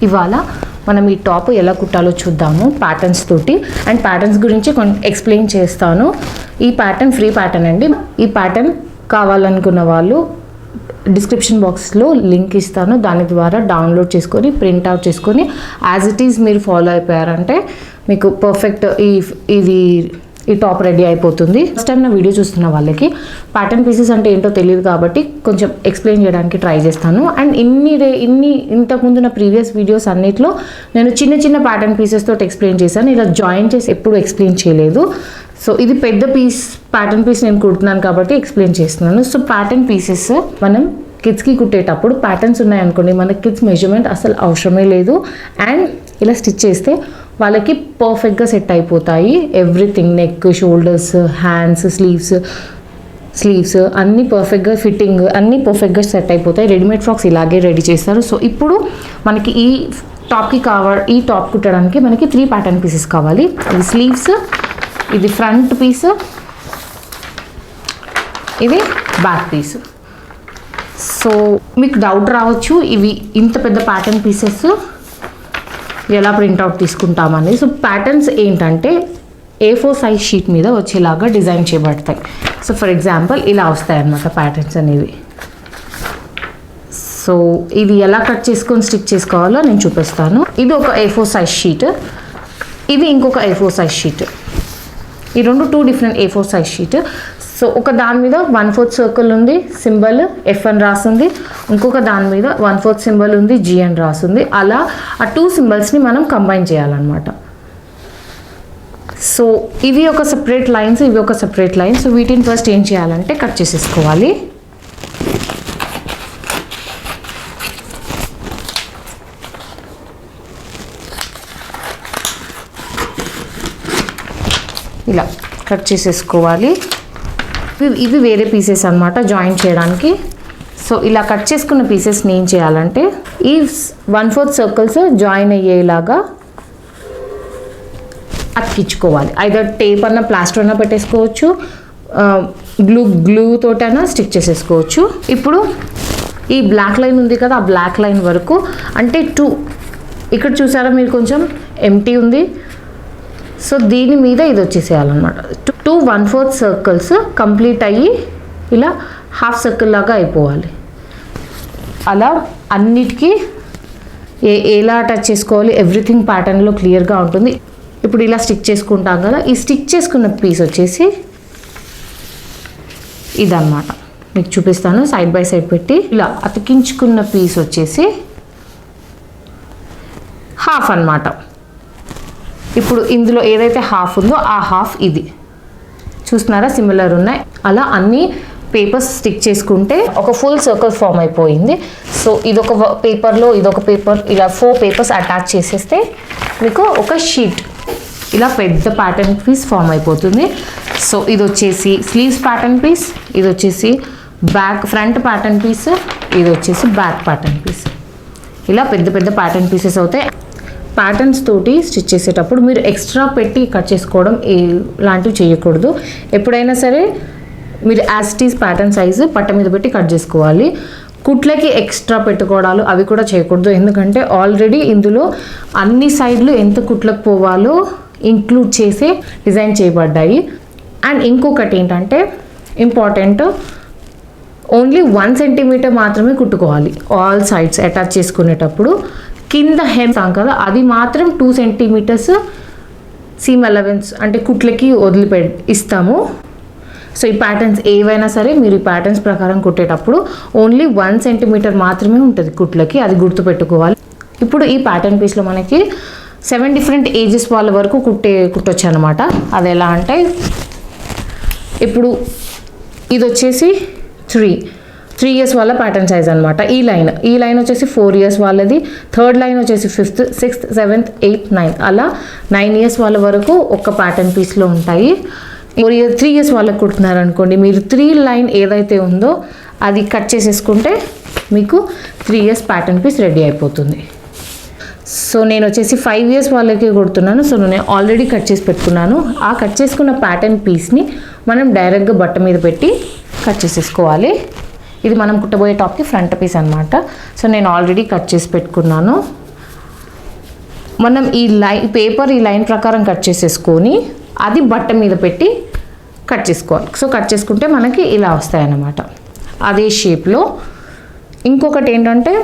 ఇవాళ మనం ఈ టాప్ ఎలా కుట్టాలో చూద్దాము ప్యాటర్న్స్ తోటి. అండ్ ప్యాటర్న్స్ గురించి ఎక్స్ప్లెయిన్ చేస్తాను. ఈ ప్యాటర్న్ ఫ్రీ ప్యాటర్న్ అండి. ఈ ప్యాటర్న్ కావాలనుకున్న వాళ్ళు డిస్క్రిప్షన్ బాక్స్లో లింక్ ఇస్తాను. దాని ద్వారా డౌన్లోడ్ చేసుకొని ప్రింట్అవుట్ చేసుకొని యాజ్ ఇట్ ఈజ్ మీరు ఫాలో అయిపోయారంటే మీకు పర్ఫెక్ట్ ఈ టాప్ రెడీ అయిపోతుంది. ఫస్ట్ టైం నా వీడియో చూస్తున్న వాళ్ళకి ప్యాటర్న్ పీసెస్ అంటే ఏంటో తెలియదు కాబట్టి కొంచెం ఎక్స్ప్లెయిన్ చేయడానికి ట్రై చేస్తాను. అండ్ ఇంతకుముందు నా ప్రీవియస్ వీడియోస్ అన్నిట్లో నేను చిన్న చిన్న ప్యాటర్న్ పీసెస్ తోటి ఎక్స్ప్లెయిన్ చేశాను. ఇలా జాయిన్ చేసి ఎప్పుడు ఎక్స్ప్లెయిన్ చేయలేదు. సో ఇది పెద్ద ప్యాటర్న్ పీస్ నేను కుడుతున్నాను కాబట్టి ఎక్స్ప్లెయిన్ చేస్తున్నాను. సో ప్యాటర్న్ పీసెస్ మనం కిడ్స్కి కుట్టేటప్పుడు ప్యాటర్న్స్ ఉన్నాయనుకోండి, మనకి కిడ్స్ మెజర్మెంట్ అసలు అవసరమే లేదు. అండ్ ఇలా స్టిచ్ చేస్తే వాళ్ళకి పర్ఫెక్ట్గా సెట్ అయిపోతాయి. Everything, neck, shoulders, hands, sleeves అన్నీ పర్ఫెక్ట్గా ఫిట్టింగ్ అన్నీ పర్ఫెక్ట్గా సెట్ అయిపోతాయి. రెడీమేడ్ ఫ్రాక్స్ ఇలాగే రెడీ చేస్తారు. సో ఇప్పుడు మనకి ఈ టాప్ కుట్టడానికి మనకి 3 ప్యాటర్న్ పీసెస్ కావాలి. ఇది స్లీవ్స్, ఇది ఫ్రంట్ పీస్, ఇది బ్యాక్ పీస్. సో మీకు డౌట్ రావచ్చు, ఇవి ఇంత పెద్ద ప్యాటర్న్ పీసెస్ ఎలా ప్రింట్అవుట్ తీసుకుంటామని. సో ప్యాటర్న్స్ ఏంటంటే A4 సైజ్ షీట్ మీద వచ్చేలాగా డిజైన్ చేయబడతాయి. సో ఫర్ ఎగ్జాంపుల్ ఇలా వస్తాయి అన్నమాట ప్యాటర్న్స్ అనేవి. సో ఇది ఎలా కట్ చేసుకొని స్టిచ్ చేసుకోవాలో నేను చూపిస్తాను. ఇది ఒక A4 సైజ్ షీట్, ఇది ఇంకొక A4 సైజ్ షీట్. ఈ రెండు 2 different A4 size sheet. So ఒక దాని మీద 1/4 సర్కిల్ ఉంది, సింబల్ F అని రాసింది. ఇంకొక దాని మీద 1/4 సింబల్ ఉంది, G అని రాసింది. అలా ఆ 2 సింబల్స్ని మనం కంబైన్ చేయాలన్నమాట. సో ఇవి ఒక సెపరేట్ లైన్స్, ఇవి ఒక సెపరేట్ లైన్స్. సో వీటిని ఫస్ట్ ఏం చేయాలంటే కట్ చేసేసుకోవాలి. ఇలా కట్ చేసేసుకోవాలి. ఇవి వేరే పీసెస్ అన్నమాట జాయిన్ చేయడానికి. సో ఇలా కట్ చేసుకున్న పీసెస్ని ఏం చేయాలంటే ఈ 1/4 సర్కిల్స్ జాయిన్ అయ్యేలాగా అతికించుకోవాలి. ఐదర్ టేప్ అన్న ప్లాస్టర్ అన్న పెట్టేసుకోవచ్చు, గ్లూ తోటైనా స్టిక్ చేసేసుకోవచ్చు. ఇప్పుడు ఈ బ్లాక్ లైన్ ఉంది కదా, ఆ బ్లాక్ లైన్ వరకు అంటే 2 ఇక్కడ చూసారా మీరు కొంచెం ఎంటీ ఉంది. సో దీని మీద ఇది వచ్చేసేయాలన్నమాట. 2 1/4 సర్కిల్స్ కంప్లీట్ అయ్యి ఇలా హాఫ్ సర్కిల్ లాగా అయిపోవాలి. అలా అన్నిటికీ ఎలా అటాచ్ చేసుకోవాలి ఎవ్రీథింగ్ ప్యాటర్న్లో క్లియర్గా ఉంటుంది. ఇప్పుడు ఇలా స్టిక్ చేసుకుంటాం కదా, ఈ స్టిక్ చేసుకున్న పీస్ వచ్చేసి ఇదన్నమాట. మీకు చూపిస్తాను సైడ్ బై సైడ్ పెట్టి. ఇలా అతికించుకున్న పీస్ వచ్చేసి హాఫ్ అన్నమాట. ఇప్పుడు ఇందులో ఏదైతే హాఫ్ ఉందో ఆ హాఫ్ ఇది చూస్తున్నారా, సిమిలర్ ఉన్నాయి. అలా అన్ని పేపర్స్ స్టిక్ చేసుకుంటే ఒక ఫుల్ సర్కిల్ ఫామ్ అయిపోయింది. సో ఇదొక పేపర్లో ఇదొక పేపర్, ఇలా 4 పేపర్స్ అటాచ్ చేసేస్తే మీకు ఒక షీట్ ఇలా పెద్ద ప్యాటర్న్ పీస్ ఫామ్ అయిపోతుంది. సో ఇది వచ్చేసి స్లీవ్స్ ప్యాటర్న్ పీస్, ఇది వచ్చేసి ఫ్రంట్ ప్యాటర్న్ పీస్, ఇది వచ్చేసి బ్యాక్ ప్యాటర్న్ పీస్. ఇలా పెద్ద పెద్ద ప్యాటర్న్ పీసెస్ అవుతాయి. ప్యాటర్న్స్ తోటి స్టిచ్ చేసేటప్పుడు మీరు ఎక్స్ట్రా పెట్టి కట్ చేసుకోవడం ఇలాంటివి చేయకూడదు. ఎప్పుడైనా సరే మీరు as it is pattern size పట్ట మీద పెట్టి కట్ చేసుకోవాలి. కుట్లకి ఎక్స్ట్రా పెట్టుకోవడాలు అవి కూడా చేయకూడదు. ఎందుకంటే ఆల్రెడీ ఇందులో అన్ని సైడ్లు ఎంత కుట్లకు పోవాలో ఇంక్లూడ్ చేసే డిజైన్ చేయబడ్డాయి. అండ్ ఇంకొకటి ఏంటంటే ఇంపార్టెంట్, ఓన్లీ 1 సెంటీమీటర్ మాత్రమే కుట్టుకోవాలి ఆల్ సైడ్స్ అటాచ్ చేసుకునేటప్పుడు. కింద హెమ్ కదా, అది మాత్రం 2 సెంటీమీటర్స్ సీమ్ అలవెన్స్ అంటే కుట్లకి ఇస్తాము. సో ఈ ప్యాటర్న్స్ ఏవైనా సరే మీరు ఈ ప్యాటర్న్స్ ప్రకారం కుట్టేటప్పుడు ఓన్లీ 1 సెంటీమీటర్ మాత్రమే ఉంటుంది కుట్లకి, అది గుర్తుపెట్టుకోవాలి. ఇప్పుడు ఈ ప్యాటర్న్ పీస్లో మనకి 7 డిఫరెంట్ ఏజెస్ వాళ్ళ వరకు కుట్టొచ్చు అనమాట. అది ఎలా అంటే ఇప్పుడు ఇది వచ్చేసి 3 ఇయర్స్ వాళ్ళ ప్యాటర్న్ సైజ్ అనమాట. ఈ లైన్ వచ్చేసి 4 ఇయర్స్ వాళ్ళది, థర్డ్ లైన్ వచ్చేసి 5th, 6th, 7th, 8th, 9th అలా 9 ఇయర్స్ వాళ్ళ వరకు ఒక ప్యాటర్న్ పీస్లో ఉంటాయి. 3 ఇయర్స్ వాళ్ళకి కుడుతున్నారు అనుకోండి, మీరు 3 లైన్ ఏదైతే ఉందో అది కట్ చేసేసుకుంటే మీకు 3 ఇయర్స్ ప్యాటర్న్ పీస్ రెడీ అయిపోతుంది. సో నేను వచ్చేసి 5 ఇయర్స్ వాళ్ళకి కుడుతున్నాను. సో నేను ఆల్రెడీ కట్ చేసి పెట్టుకున్నాను. ఆ కట్ చేసుకున్న ప్యాటర్న్ పీస్ని మనం డైరెక్ట్గా బట్ట మీద పెట్టి కట్ చేసేసుకోవాలి. ఇది మనం కుట్టబోయే టాప్కి ఫ్రంట్ పీస్ అనమాట. సో నేను ఆల్రెడీ కట్ చేసి పెట్టుకున్నాను. మనం ఈ పేపర్ ఈ లైన్ ప్రకారం కట్ చేసేసుకొని అది బట్ట మీద పెట్టి కట్ చేసుకోవాలి. సో కట్ చేసుకుంటే మనకి ఇలా వస్తాయి అన్నమాట. అదే షేప్లో ఇంకొకటి ఏంటంటే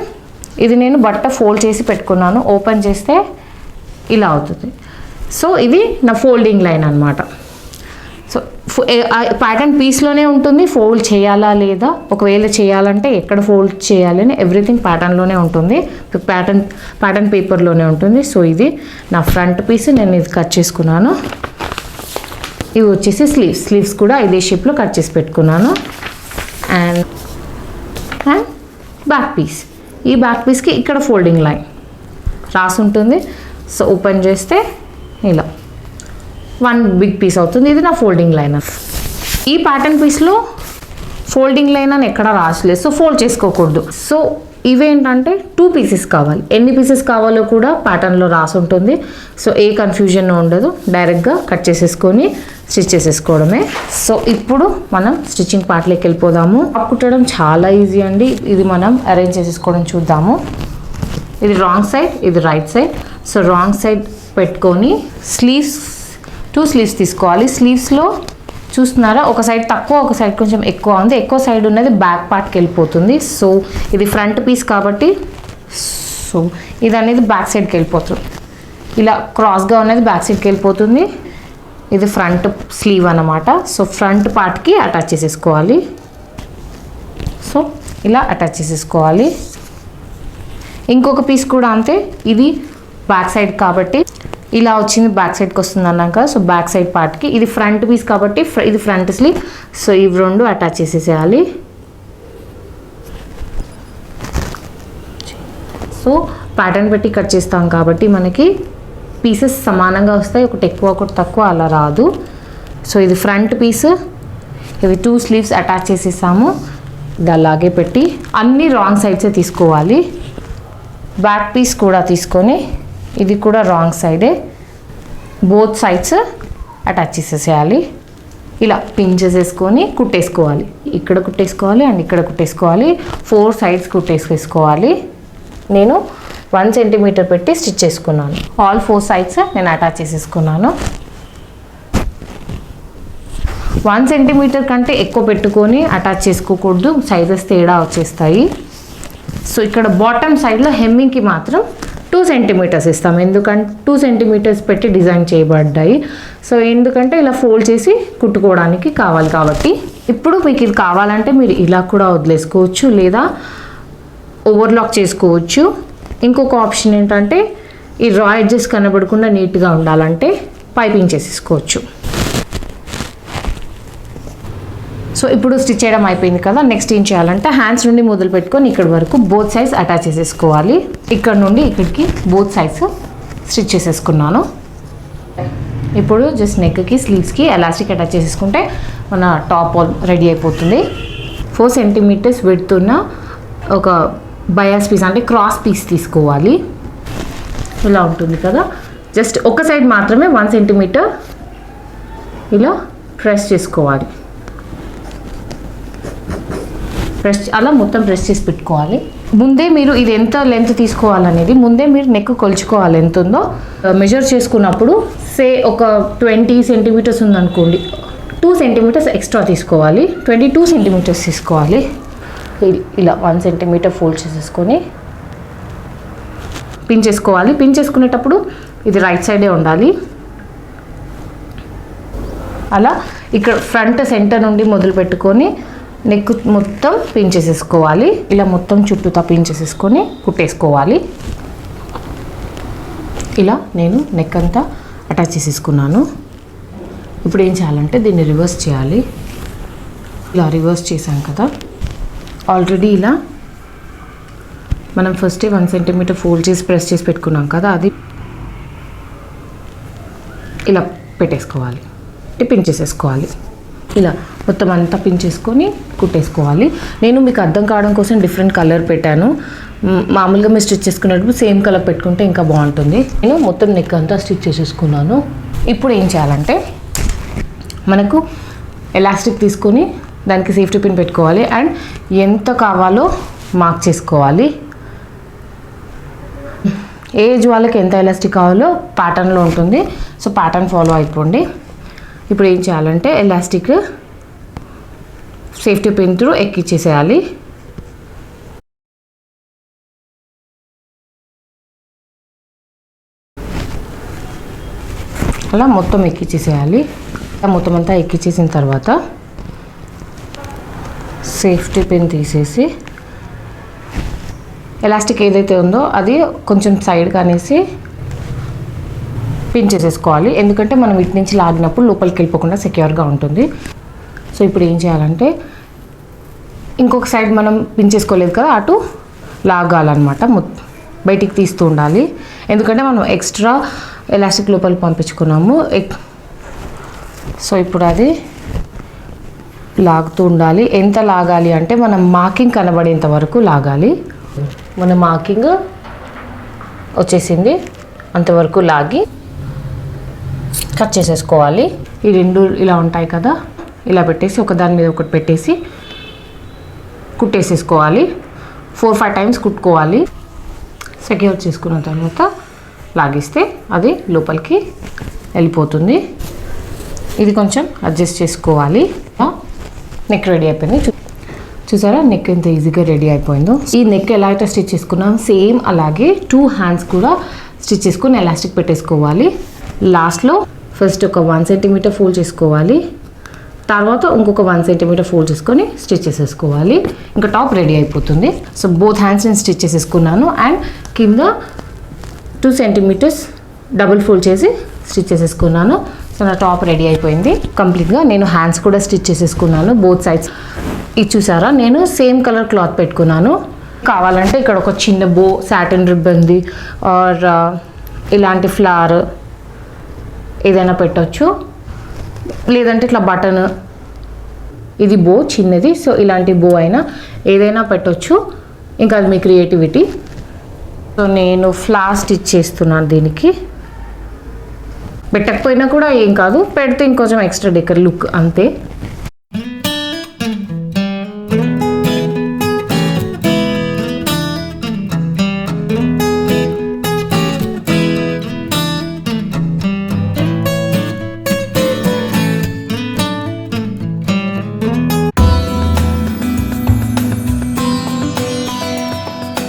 ఇది నేను బట్ట ఫోల్డ్ చేసి పెట్టుకున్నాను, ఓపెన్ చేస్తే ఇలా అవుతుంది. సో ఇది నా ఫోల్డింగ్ లైన్ అనమాట. సో ప్యాటర్న్ పీస్లోనే ఉంటుంది, ఫోల్డ్ చేయాలా లేదా, ఒకవేళ చేయాలంటే ఎక్కడ ఫోల్డ్ చేయాలని ఎవ్రీథింగ్ ప్యాటర్న్లోనే ఉంటుంది, ప్యాటర్న్ పేపర్లోనే ఉంటుంది. సో ఇది నా ఫ్రంట్ పీస్, నేను ఇది కట్ చేసుకున్నాను. ఇవి వచ్చేసి స్లీవ్స్ కూడా ఇదే షేప్లో కట్ చేసి పెట్టుకున్నాను. అండ్ బ్యాక్ పీస్, ఈ బ్యాక్ పీస్కి ఇక్కడ ఫోల్డింగ్ లైన్ రాసి ఉంటుంది. సో ఓపెన్ చేస్తే ఇలా వన్ బిగ్ పీస్ అవుతుంది. ఇది నా ఫోల్డింగ్ లైన్. ఈ ప్యాటర్న్ పీస్లో ఫోల్డింగ్ లైన్ అని ఎక్కడ రాసలేదు, సో ఫోల్డ్ చేసుకోకూడదు. సో ఇవేంటంటే 2 పీసెస్ కావాలి, ఎన్ని పీసెస్ కావాలో కూడా ప్యాటర్న్లో రాసి ఉంటుంది. సో ఏ కన్ఫ్యూజన్ ఉండదు, డైరెక్ట్గా కట్ చేసేసుకొని స్టిచ్ చేసేసుకోవడమే. సో ఇప్పుడు మనం స్టిచ్చింగ్ పార్ట్లోకి వెళ్ళిపోదాము. కుట్టడం చాలా ఈజీ అండి. ఇది మనం అరేంజ్ చేసేసుకోవడం చూద్దాము. ఇది రాంగ్ సైడ్, ఇది right side. So wrong side పెట్టుకొని టూ స్లీవ్స్ తీసుకోవాలి. స్లీవ్స్లో చూస్తున్నారా, ఒక సైడ్ తక్కువ, ఒక సైడ్ కొంచెం ఎక్కువ ఉంది. ఎక్కువ సైడ్ ఉన్నది బ్యాక్ పార్ట్కి వెళ్ళిపోతుంది. సో ఇది ఫ్రంట్ పీస్ కాబట్టి సో ఇది అనేది బ్యాక్ సైడ్కి వెళ్ళిపోతుంది. ఇలా క్రాస్గా ఉన్నది బ్యాక్ సైడ్కి వెళ్ళిపోతుంది. ఇది ఫ్రంట్ స్లీవ్ అన్నమాట. సో ఫ్రంట్ పార్ట్కి అటాచ్ చేసేసుకోవాలి. సో ఇలా అటాచ్ చేసేసుకోవాలి. ఇంకొక పీస్ కూడా అంతే, ఇది బ్యాక్ సైడ్ కాబట్టి ఇలా వచ్చింది, బ్యాక్ సైడ్కి వస్తుంది అన్నాక. సో బ్యాక్ సైడ్ పార్ట్కి ఇది ఫ్రంట్ పీస్ కాబట్టి ఇది ఫ్రంట్ స్లీవ్. సో ఇవి రెండు అటాచ్ చేసేసేయాలి. సో ప్యాటర్న్ పెట్టి కట్ చేస్తాం కాబట్టి మనకి పీసెస్ సమానంగా వస్తాయి, ఒకటి ఎక్కువ ఒకటి తక్కువ అలా రాదు. సో ఇది ఫ్రంట్ పీస్, ఇవి 2 స్లీవ్స్ అటాచ్ చేసేసాము. ఇది అలాగే పెట్టి అన్ని రాంగ్ సైడ్సే తీసుకోవాలి. బ్యాక్ పీస్ కూడా తీసుకొని ఇది కూడా రాంగ్ సైడే, బోత్ సైడ్స్ అటాచ్ చేసేసేయాలి. ఇలా పిన్ చేసేసుకొని కుట్టేసుకోవాలి. ఇక్కడ కుట్టేసుకోవాలి అండ్ ఇక్కడ కుట్టేసుకోవాలి. 4 సైడ్స్ కుట్టేసుకోవాలి. నేను 1 సెంటీమీటర్ పెట్టి స్టిచ్ చేసుకున్నాను. ఆల్ 4 సైడ్స్ నేను అటాచ్ చేసేసుకున్నాను. 1 సెంటీమీటర్ కంటే ఎక్కువ పెట్టుకొని అటాచ్ చేసుకోకూడదు, సైజెస్ తేడా వచ్చేస్తాయి. సో ఇక్కడ బాటమ్ సైడ్లో హెమ్మింగ్కి మాత్రం 2 సెంటీమీటర్స్ ఇస్తాం, ఎందుకంటే 2 సెంటీమీటర్స్ పెట్టి డిజైన్ చేయబడ్డాయి. సో ఎందుకంటే ఇలా ఫోల్డ్ చేసి కుట్టుకోవడానికి కావాలి కాబట్టి. ఇప్పుడు మీకు ఇది కావాలంటే మీరు ఇలా కూడా వదిలేసుకోవచ్చు, లేదా ఓవర్లాక్ చేసుకోవచ్చు. ఇంకొక ఆప్షన్ ఏంటంటే ఈ రా ఎడ్జెస్ కనబడకుండా నీట్గా ఉండాలంటే పైపింగ్ చేసేసుకోవచ్చు. సో ఇప్పుడు స్టిచ్ చేయడం అయిపోయింది కదా. నెక్స్ట్ ఏం చేయాలంటే హ్యాండ్స్ నుండి మొదలు పెట్టుకొని ఇక్కడ వరకు బోత్ సైడ్స్ అటాచ్ చేసేసుకోవాలి. ఇక్కడ నుండి ఇక్కడికి బోత్ సైడ్స్ స్టిచ్ చేసేసుకున్నాను. ఇప్పుడు జస్ట్ నెక్కి స్లీవ్స్కి ఎలాస్టిక్ అటాచ్ చేసేసుకుంటే మన టాప్ రెడీ అయిపోతుంది. 4 సెంటీమీటర్స్ విడ్త్ ఉన్న ఒక బయాస్ పీస్ అంటే క్రాస్ పీస్ తీసుకోవాలి. ఇలా ఉంటుంది కదా. జస్ట్ ఒక సైడ్ మాత్రమే 1 సెంటీమీటర్ ఇలా ప్రెస్ చేసుకోవాలి. అలా మొత్తం ప్రెస్ చేసి పెట్టుకోవాలి. ముందే మీరు ఇది ఎంత లెంత్ తీసుకోవాలనేది ముందే మీరు నెక్ కొలుచుకోవాలి, ఎంత ఉందో మెజర్ చేసుకున్నప్పుడు. ఒక 20 సెంటీమీటర్స్ ఉందనుకోండి, 2 సెంటీమీటర్స్ ఎక్స్ట్రా తీసుకోవాలి. 22 సెంటీమీటర్స్ తీసుకోవాలి. ఇలా 1 సెంటీమీటర్ ఫోల్డ్ చేసేసుకొని పిన్ చేసుకోవాలి. పిన్ చేసుకునేటప్పుడు ఇది రైట్ సైడే ఉండాలి. అలా ఇక్కడ ఫ్రంట్ సెంటర్ నుండి మొదలు పెట్టుకొని నెక్ మొత్తం పిన్ చేసేసుకోవాలి. ఇలా మొత్తం చుట్టూతా పిన్ చేసేసుకొని కుట్టేసుకోవాలి. ఇలా నేను నెక్ అంతా అటాచ్ చేసేసుకున్నాను. ఇప్పుడు ఏం చేయాలంటే దీన్ని రివర్స్ చేయాలి. ఇలా రివర్స్ చేసాం కదా, ఆల్రెడీ ఇలా మనం ఫస్టే 1 సెంటీమీటర్ ఫోల్డ్ చేసి ప్రెస్ చేసి పెట్టుకున్నాం కదా, అది ఇలా పెట్టేసుకోవాలి, పిన్ చేసేసుకోవాలి. ఇలా మొత్తం అంతా పిన్ చేసుకొని కుట్టేసుకోవాలి. నేను మీకు అర్థం కావడం కోసం డిఫరెంట్ కలర్ పెట్టాను. మామూలుగా మీరు స్టిచ్ చేసుకున్నప్పుడు సేమ్ కలర్ పెట్టుకుంటే ఇంకా బాగుంటుంది. నేను మొత్తం నెక్ అంతా స్టిచ్ చేసేసుకున్నాను. ఇప్పుడు ఏం చేయాలంటే మనకు ఎలాస్టిక్ తీసుకొని దానికి సేఫ్టీ పిన్ పెట్టుకోవాలి అండ్ ఎంత కావాలో మార్క్ చేసుకోవాలి. ఏజ్ వాళ్ళకి ఎంత ఎలాస్టిక్ కావాలో ప్యాటర్న్లో ఉంటుంది. సో ప్యాటర్న్ ఫాలో అయిపోండి. ఇప్పుడు ఏం చేయాలంటే ఎలాస్టిక్ సేఫ్టీ పిన్ త్రూ ఎక్కిచ్చేసేయాలి. అలా మొత్తం ఎక్కిచ్చేసేయాలి. మొత్తం అంతా ఎక్కిచ్చేసిన తర్వాత సేఫ్టీ పిన్ తీసేసి ఎలాస్టిక్ ఏదైతే ఉందో అది కొంచెం సైడ్గా అనేసి పిన్ చేసేసుకోవాలి. ఎందుకంటే మనం వీటి నుంచి లాగినప్పుడు లోపలికి వెళ్ళిపోకుండా సెక్యూర్గా ఉంటుంది. సో ఇప్పుడు ఏం చేయాలంటే ఇంకొక సైడ్ మనం పిన్ చేసుకోలేదు కదా, అటు లాగాలన్నమాట. బయటికి తీస్తూ ఉండాలి. ఎందుకంటే మనం ఎక్స్ట్రా ఎలాస్టిక్ లోపలికి పంపించుకున్నాము. సో ఇప్పుడు అది లాగుతూ ఉండాలి. ఎంత లాగాలి అంటే మనం మార్కింగ్ కనబడేంత వరకు లాగాలి. మన మార్కింగ్ వచ్చేసింది, అంతవరకు లాగి కట్ చేసేసుకోవాలి. ఈ రెండు ఇలా ఉంటాయి కదా, ఇలా పెట్టేసి ఒకదాని మీద ఒకటి పెట్టేసి కుట్టేసేసుకోవాలి. 4-5 టైమ్స్ కుట్టుకోవాలి. సెక్యూర్ చేసుకున్న తర్వాత లాగిస్తే అది లోపలికి వెళ్ళిపోతుంది. ఇది కొంచెం అడ్జస్ట్ చేసుకోవాలి. నెక్ రెడీ అయిపోయింది. చూసారా నెక్ ఎంత ఈజీగా రెడీ అయిపోయిందో. ఈ నెక్ ఎలా అయితే స్టిచ్ చేసుకున్నాం సేమ్ అలాగే 2 హ్యాండ్స్ కూడా స్టిచ్ చేసుకుని ఎలాస్టిక్ పెట్టేసుకోవాలి. లాస్ట్లో ఫస్ట్ ఒక 1 సెంటీమీటర్ ఫోల్డ్ చేసుకోవాలి. తర్వాత ఇంకొక 1 సెంటీమీటర్ ఫోల్డ్ చేసుకొని స్టిచ్ చేసేసుకోవాలి. ఇంకా టాప్ రెడీ అయిపోతుంది. సో బోత్ హ్యాండ్స్ నేను స్టిచ్ చేసేసుకున్నాను. అండ్ కింద 2 సెంటీమీటర్స్ డబుల్ ఫోల్డ్ చేసి స్టిచ్ చేసేసుకున్నాను. సో నా టాప్ రెడీ అయిపోయింది కంప్లీట్గా. నేను హ్యాండ్స్ కూడా స్టిచ్ చేసేసుకున్నాను బోత్ సైడ్స్. ఇది చూసారా నేను సేమ్ కలర్ క్లాత్ పెట్టుకున్నాను. కావాలంటే ఇక్కడ ఒక చిన్న బో, సాటిన్ రిబ్బన్ది ఆర్ ఇలాంటి ఫ్లవర్ ఏదైనా పెట్టవచ్చు. లేదంటే ఇట్లా బటన్, ఇది బో చిన్నది. సో ఇలాంటి బో అయినా ఏదైనా పెట్టవచ్చు. ఇంకా అది మీ క్రియేటివిటీ. సో నేను ఫ్లవర్ స్టిచ్ చేస్తున్నాను. దీనికి పెట్టకపోయినా కూడా ఏం కాదు, పెడితే ఇంకొంచెం ఎక్స్ట్రా డెకర్ లుక్ అంతే.